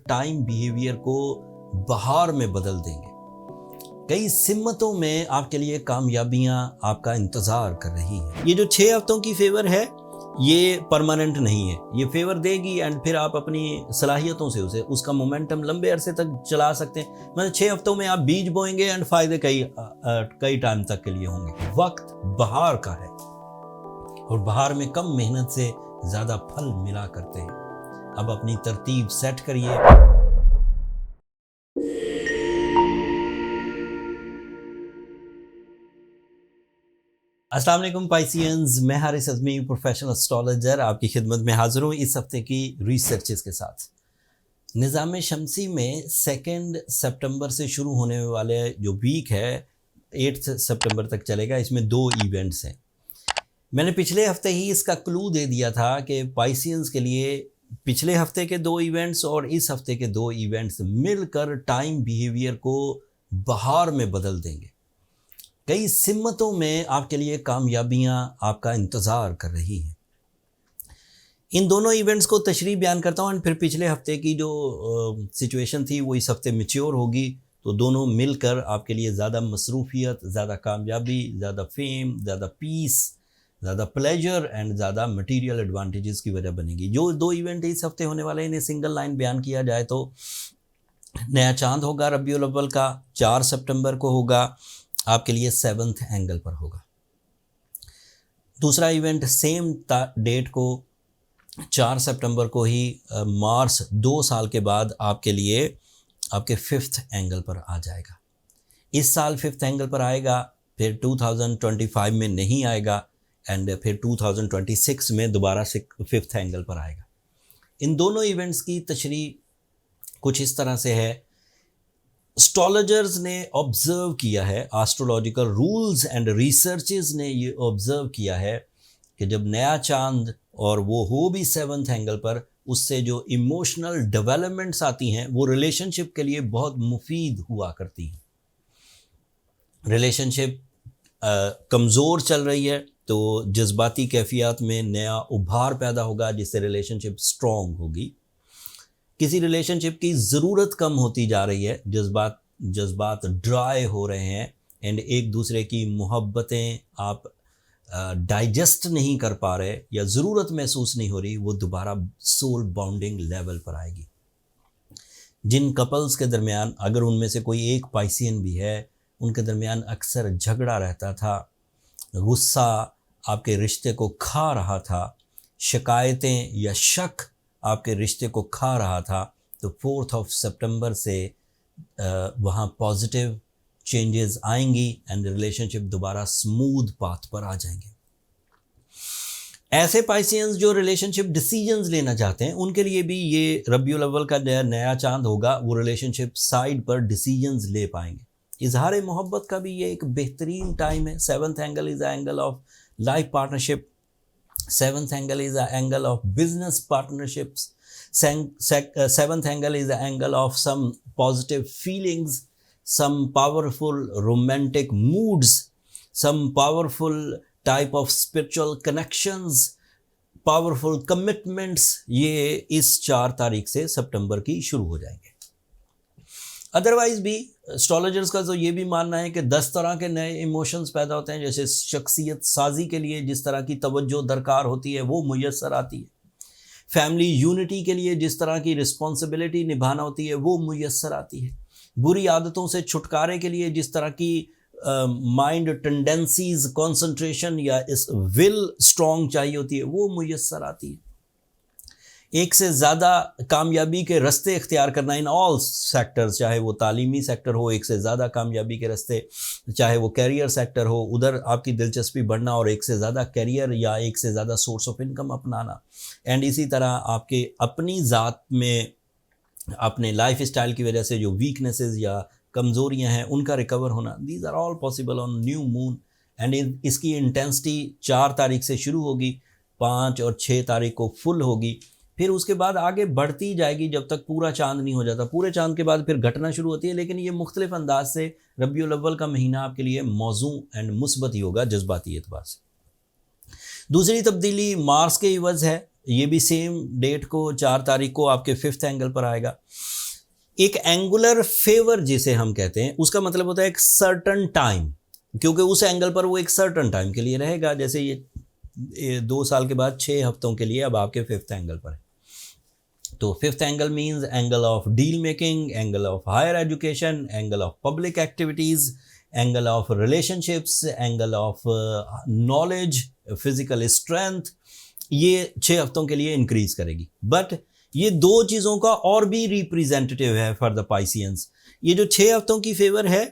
Time behaviour کو بہار میں بدل دیں گے۔ کئی سمتوں میں آپ کے لیے کامیابیاں آپ کا انتظار کر رہی ہیں۔ یہ جو 6 ہفتوں کی فیور ہے یہ پرماننٹ نہیں ہے، یہ فیور دے گی اینڈ پھر آپ اپنی صلاحیتوں سے اس کا مومنٹم لمبے عرصے تک چلا سکتے ہیں۔ مطلب 6 ہفتوں میں آپ بیج بوئیں گے اینڈ فائدے کئی ٹائم تک کے لیے ہوں گے۔ وقت بہار کا ہے اور بہار میں کم محنت سے زیادہ پھل ملا کرتے ہیں۔ اب اپنی ترتیب سیٹ کریے۔ السلام علیکم پائسینز، میں حارث اعظمی پروفیشنل اسٹرالوجر آپ کی خدمت میں حاضر ہوں اس ہفتے کی ریسرچز کے ساتھ۔ نظام شمسی میں 2 سپٹمبر سے شروع ہونے والے جو ویک ہے 8 سپٹمبر تک چلے گا، اس میں 2 ایونٹس ہیں۔ میں نے پچھلے ہفتے ہی اس کا کلو دے دیا تھا کہ پائسینز کے لیے پچھلے ہفتے کے 2 ایونٹس اور اس ہفتے کے 2 ایونٹس مل کر ٹائم بیہیویئر کو بہار میں بدل دیں گے۔ کئی سمتوں میں آپ کے لیے کامیابیاں آپ کا انتظار کر رہی ہیں۔ ان دونوں ایونٹس کو تشریح بیان کرتا ہوں، پھر پچھلے ہفتے کی جو سچویشن تھی وہ اس ہفتے میچیور ہوگی، تو دونوں مل کر آپ کے لیے زیادہ مصروفیت، زیادہ کامیابی، زیادہ فیم، زیادہ پیس، زیادہ پلیجر اینڈ زیادہ مٹیریل ایڈوانٹیجز کی وجہ بنے گی۔ جو 2 ایونٹ اس ہفتے ہونے والے ہیں انہیں سنگل لائن بیان کیا جائے تو نیا چاند ہوگا ربیع الاول کا، 4 سپٹمبر کو ہوگا، آپ کے لیے 7th اینگل پر ہوگا۔ دوسرا ایونٹ سیم ڈیٹ کو 4 سپٹمبر کو ہی مارس 2 سال کے بعد آپ کے لیے آپ کے 5th اینگل پر آ جائے گا۔ اس سال 5th اینگل پر آئے گا، پھر 2025 میں نہیں آئے گا، اینڈ پھر 2026 میں دوبارہ 5th اینگل پر آئے گا۔ ان دونوں ایونٹس کی تشریح کچھ اس طرح سے ہے۔ اسٹرالوجرز نے آبزرو کیا ہے، آسٹرولوجیکل رولز اینڈ ریسرچز نے یہ آبزرو کیا ہے کہ جب نیا چاند اور وہ ہو بھی 7th اینگل پر، اس سے جو ایموشنل ڈیولپمنٹس آتی ہیں وہ ریلیشن شپ کے لیے بہت مفید ہوا کرتی ہیں۔ ریلیشن شپ کمزور چل رہی ہے تو جذباتی کیفیات میں نیا ابھار پیدا ہوگا، جس سے ریلیشن شپ اسٹرانگ ہوگی۔ کسی ریلیشن شپ کی ضرورت کم ہوتی جا رہی ہے، جذبات ڈرائی ہو رہے ہیں اینڈ ایک دوسرے کی محبتیں آپ ڈائجسٹ نہیں کر پا رہے یا ضرورت محسوس نہیں ہو رہی، وہ دوبارہ سول بانڈنگ لیول پر آئے گی۔ جن کپلز کے درمیان اگر ان میں سے کوئی ایک پائسین بھی ہے، ان کے درمیان اکثر جھگڑا رہتا تھا، غصہ آپ کے رشتے کو کھا رہا تھا، شکایتیں یا شک آپ کے رشتے کو کھا رہا تھا، تو 4 سپٹمبر سے وہاں پازیٹیو چینجز آئیں گی اینڈ ریلیشن شپ دوبارہ اسموتھ پاتھ پر آ جائیں گے۔ ایسے پائسینز جو ریلیشن شپ ڈیسیجنز لینا چاہتے ہیں، ان کے لیے بھی یہ ربیع الاول کا نیا چاند ہوگا، وہ ریلیشن شپ سائڈ پر ڈیسیجنز لے پائیں گے۔ اظہار محبت کا بھی یہ ایک بہترین ٹائم ہے۔ 7th angle is a angle of life partnership, 7th angle is an angle of business partnerships, 7th angle is an angle of some positive feelings, some powerful romantic moods, some powerful type of spiritual connections, powerful commitments۔ یہ اس 4 تاریخ سے September کی شروع ہو جائیں گے۔ Otherwise بھی اسٹرالوجرز کا تو یہ بھی ماننا ہے کہ 10 طرح کے نئے ایموشنز پیدا ہوتے ہیں، جیسے شخصیت سازی کے لیے جس طرح کی توجہ درکار ہوتی ہے وہ میسر آتی ہے، فیملی یونٹی کے لیے جس طرح کی رسپانسبلٹی نبھانا ہوتی ہے وہ میسر آتی ہے، بری عادتوں سے چھٹکارے کے لیے جس طرح کی مائنڈ ٹینڈنسیز، کنسنٹریشن یا اس ول اسٹرانگ چاہیے ہوتی ہے وہ میسر آتی ہے۔ ایک سے زیادہ کامیابی کے رستے اختیار کرنا ان آل سیکٹرز، چاہے وہ تعلیمی سیکٹر ہو، ایک سے زیادہ کامیابی کے رستے، چاہے وہ کیریئر سیکٹر ہو، ادھر آپ کی دلچسپی بڑھنا اور ایک سے زیادہ کیریئر یا ایک سے زیادہ سورس آف انکم اپنانا، اینڈ اسی طرح آپ کے اپنی ذات میں اپنے لائف اسٹائل کی وجہ سے جو ویکنیسز یا کمزوریاں ہیں ان کا ریکور ہونا، these are all possible on new moon, and اس کی انٹینسٹی 4 تاریخ سے شروع ہوگی، 5 اور 6 تاریخ کو فل ہوگی، پھر اس کے بعد آگے بڑھتی جائے گی جب تک پورا چاند نہیں ہو جاتا۔ پورے چاند کے بعد پھر گھٹنا شروع ہوتی ہے، لیکن یہ مختلف انداز سے ربیع الاول کا مہینہ آپ کے لیے موزوں اینڈ مثبت ہی ہوگا جذباتی اعتبار سے۔ دوسری تبدیلی مارس کے عوض ہے، یہ بھی سیم ڈیٹ کو 4 تاریخ کو آپ کے 5th اینگل پر آئے گا. ایک اینگولر فیور جسے ہم کہتے ہیں اس کا مطلب ہوتا ہے ایک سرٹن ٹائم، کیونکہ اس اینگل پر وہ ایک سرٹن ٹائم کے لیے رہے گا. جیسے یہ 2 سال کے بعد 6 ہفتوں کے لیے اب آپ کے 5th اینگل پر ہے. تو 5th angle means angle of deal making, angle of higher education, angle of public activities, angle of relationships, angle of knowledge, physical strength. یہ 6 ہفتوں کے لیے انکریز کرے گی. بٹ یہ 2 چیزوں کا اور بھی ریپریزنٹیو ہے فار دا پائسینس. یہ جو 6 ہفتوں کی فیور ہے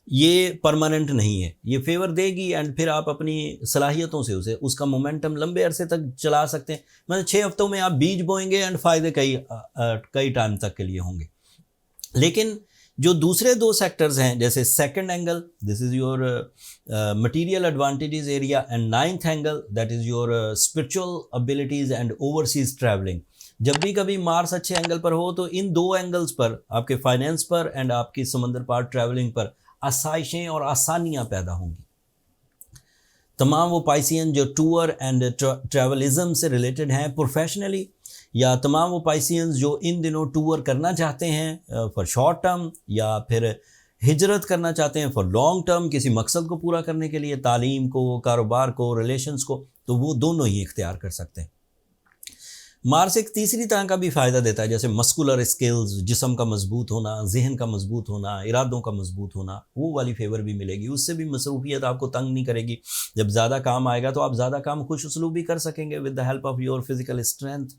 یہ پرماننٹ نہیں ہے، یہ فیور دے گی اینڈ پھر آپ اپنی صلاحیتوں سے اس کا مومنٹم لمبے عرصے تک چلا سکتے ہیں. مطلب 6 ہفتوں میں آپ بیج بوئیں گے اینڈ فائدے کئی ٹائم تک کے لیے ہوں گے. لیکن جو دوسرے 2 سیکٹرز ہیں جیسے 2nd angle this is your material advantages area and 9th angle that is your spiritual abilities and overseas travelling. جب بھی کبھی مارس اچھے اینگل پر ہو تو ان 2 اینگلز پر آپ کے فائنینس پر اینڈ آپ کی سمندر پار ٹریولنگ پر آسائشیں اور آسانیاں پیدا ہوں گی. تمام وہ پائسین جو ٹور اینڈ ٹریولزم سے ریلیٹڈ ہیں پروفیشنلی، یا تمام وہ پائسینز جو ان دنوں ٹور کرنا چاہتے ہیں فار شارٹ ٹرم، یا پھر ہجرت کرنا چاہتے ہیں فار لانگ ٹرم کسی مقصد کو پورا کرنے کے لیے، تعلیم کو، کاروبار کو، ریلیشنز کو، تو وہ دونوں ہی اختیار کر سکتے ہیں. مارس ایک تیسری طرح کا بھی فائدہ دیتا ہے جیسے مسکولر اسکلز، جسم کا مضبوط ہونا، ذہن کا مضبوط ہونا، ارادوں کا مضبوط ہونا، وہ والی فیور بھی ملے گی. اس سے بھی مصروفیت آپ کو تنگ نہیں کرے گی. جب زیادہ کام آئے گا تو آپ زیادہ کام خوش اسلوبی کر سکیں گے with the help of your physical strength.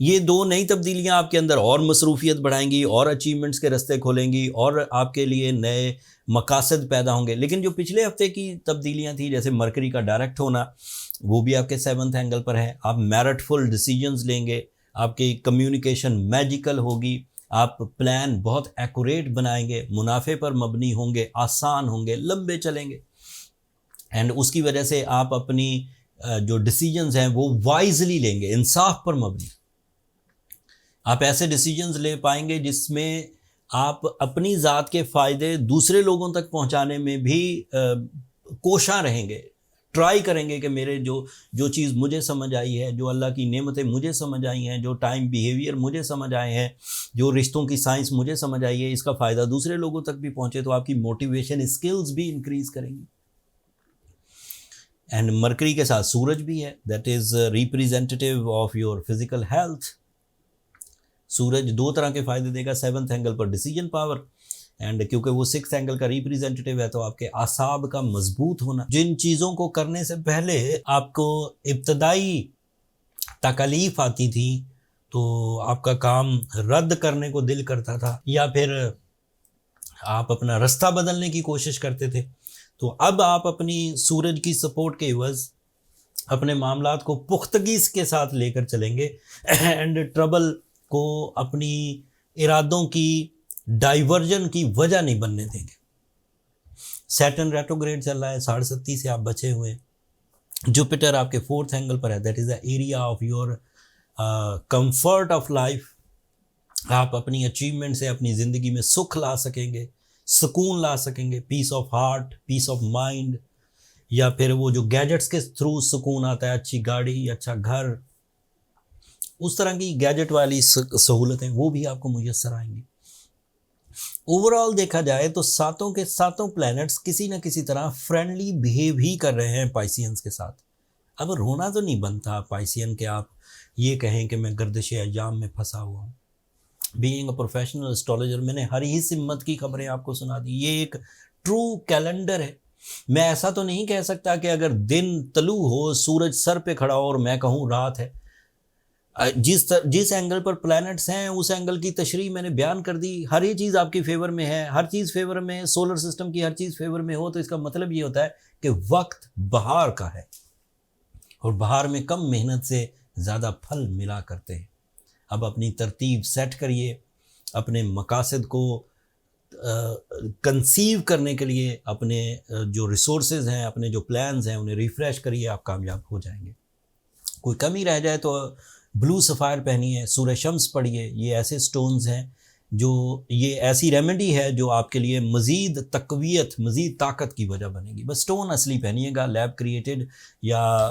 یہ 2 نئی تبدیلیاں آپ کے اندر اور مصروفیت بڑھائیں گی اور اچیومنٹس کے راستے کھولیں گی اور آپ کے لیے نئے مقاصد پیدا ہوں گے. لیکن جو پچھلے ہفتے کی تبدیلیاں تھیں جیسے مرکری کا ڈائریکٹ ہونا وہ بھی آپ کے 7th اینگل پر ہے. آپ میرٹ فل ڈیسیجنز لیں گے، آپ کی کمیونیکیشن میجیکل ہوگی، آپ پلان بہت ایکوریٹ بنائیں گے، منافع پر مبنی ہوں گے، آسان ہوں گے، لمبے چلیں گے. اینڈ اس کی وجہ سے آپ اپنی جو ڈیسیجنز ہیں وہ وائزلی لیں گے، انصاف پر مبنی. آپ ایسے ڈیسیجنز لے پائیں گے جس میں آپ اپنی ذات کے فائدے دوسرے لوگوں تک پہنچانے میں بھی کوشاں رہیں گے، ٹرائی کریں گے کہ میرے جو چیز مجھے سمجھ آئی ہے، جو اللہ کی نعمتیں مجھے سمجھ آئی ہیں، جو ٹائم بیہیویئر مجھے سمجھ آئے ہیں، جو رشتوں کی سائنس مجھے سمجھ آئی ہے، اس کا فائدہ دوسرے لوگوں تک بھی پہنچے تو آپ کی موٹیویشن اسکلز بھی انکریز کریں گی. اینڈ مرکری کے ساتھ سورج بھی ہے that is representative of your physical health. سورج 2 طرح کے فائدے دے گا. 7th اینگل پر ڈیسیجن پاور، اینڈ کیونکہ وہ 6th اینگل کا ریپریزنٹیو ہے تو آپ کے اعصاب کا مضبوط ہونا. جن چیزوں کو کرنے سے پہلے آپ کو ابتدائی تکالیف آتی تھی تو آپ کا کام رد کرنے کو دل کرتا تھا یا پھر آپ اپنا رستہ بدلنے کی کوشش کرتے تھے، تو اب آپ اپنی سورج کی سپورٹ کے عوض اپنے معاملات کو پختگی کے ساتھ لے کر چلیں گے اینڈ ٹربل کو اپنی ارادوں کی ڈائیورجن کی وجہ نہیں بننے دیں گے. سیٹرن ریٹروگریڈ چل رہا ہے، 37.5 سے آپ بچے ہوئے. جوپیٹر آپ کے 4th اینگل پر ہے that is the area of your comfort of life. آپ اپنی اچیومنٹ سے اپنی زندگی میں سکھ لا سکیں گے، سکون لا سکیں گے، peace of heart, peace of mind, یا پھر وہ جو گیجٹس کے تھرو سکون آتا ہے، اچھی گاڑی، اچھا گھر، اس طرح کی گیجٹ والی سہولتیں وہ بھی آپ کو میسر آئیں گی. اوور آل دیکھا جائے تو 7 کے 7 پلینٹس کسی نہ کسی طرح فرینڈلی بیہیو ہی کر رہے ہیں پائسینس کے ساتھ. اب رونا تو نہیں بنتا پائسین کہ آپ یہ کہیں کہ میں گردش ایام میں پھنسا ہوا ہوں. بینگ اے پروفیشنل اسٹرالوجر میں نے ہر ہی سمت کی خبریں آپ کو سنا دی. یہ ایک ٹرو کیلنڈر ہے. میں ایسا تو نہیں کہہ سکتا کہ اگر دن طلوع ہو، سورج سر پہ کھڑا ہو اور میں کہوں رات ہے. جس اینگل پر پلانٹس ہیں اس اینگل کی تشریح میں نے بیان کر دی. ہر ہی چیز آپ کی فیور میں ہے، ہر چیز فیور میں، سولر سسٹم کی ہر چیز فیور میں ہو تو اس کا مطلب یہ ہوتا ہے کہ وقت بہار کا ہے اور بہار میں کم محنت سے زیادہ پھل ملا کرتے ہیں. اب اپنی ترتیب سیٹ کریے، اپنے مقاصد کو کنسیو کرنے کے لیے اپنے جو ریسورسز ہیں، اپنے جو پلانز ہیں انہیں ریفریش کریے، آپ کامیاب ہو جائیں گے. کوئی کمی رہ جائے تو بلو سفائر پہنیے، سورہ شمس پڑھیے. یہ ایسے سٹونز ہیں جو یہ ایسی ریمیڈی ہے جو آپ کے لیے مزید تقویت، مزید طاقت کی وجہ بنے گی. بس سٹون اصلی پہنیے گا، لیب کریٹڈ یا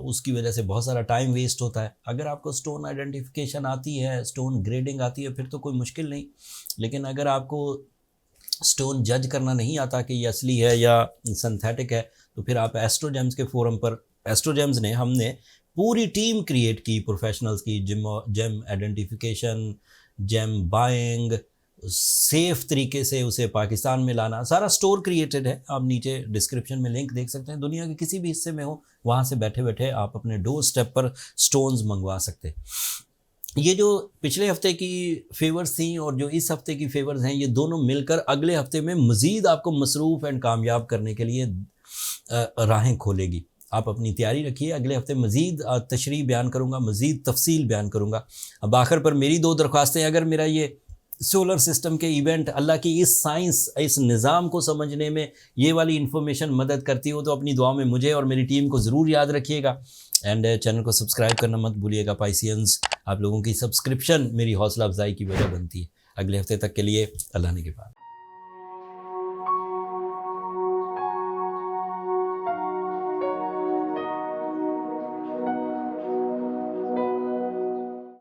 اس کی وجہ سے بہت سارا ٹائم ویسٹ ہوتا ہے. اگر آپ کو اسٹون آئیڈینٹیفیکیشن آتی ہے، اسٹون گریڈنگ آتی ہے، پھر تو کوئی مشکل نہیں. لیکن اگر آپ کو اسٹون جج کرنا نہیں آتا کہ یہ اصلی ہے یا سنتھیٹک ہے، تو پھر آپ ایسٹرو جیمز کے فورم پر، ایسٹرو جیمز نے، ہم نے پوری ٹیم کریٹ کی پروفیشنلز کی، جیم آئیڈینٹیفیکیشن، جیم بائنگ، سیف طریقے سے اسے پاکستان میں لانا، سارا سٹور کریٹڈ ہے. آپ نیچے ڈسکرپشن میں لنک دیکھ سکتے ہیں. دنیا کے کسی بھی حصے میں ہو، وہاں سے بیٹھے بیٹھے آپ اپنے ڈور سٹیپ پر سٹونز منگوا سکتے. یہ جو پچھلے ہفتے کی فیورز تھیں اور جو اس ہفتے کی فیورز ہیں، یہ دونوں مل کر اگلے ہفتے میں مزید آپ کو مصروف اینڈ کامیاب کرنے کے لیے راہیں کھولے گی. آپ اپنی تیاری رکھیے، اگلے ہفتے مزید تشریح بیان کروں گا، مزید تفصیل بیان کروں گا. اب آخر پر میری 2 درخواستیں. اگر میرا یہ سولر سسٹم کے ایونٹ، اللہ کی اس سائنس، اس نظام کو سمجھنے میں یہ والی انفارمیشن مدد کرتی ہو، تو اپنی دعا میں مجھے اور میری ٹیم کو ضرور یاد رکھیے گا. اینڈ چینل کو سبسکرائب کرنا مت بھولیے گا. پائسینز، آپ لوگوں کی سبسکرپشن میری حوصلہ افزائی کی وجہ بنتی ہے. اگلے ہفتے تک کے لیے اللہ نے کے پاس.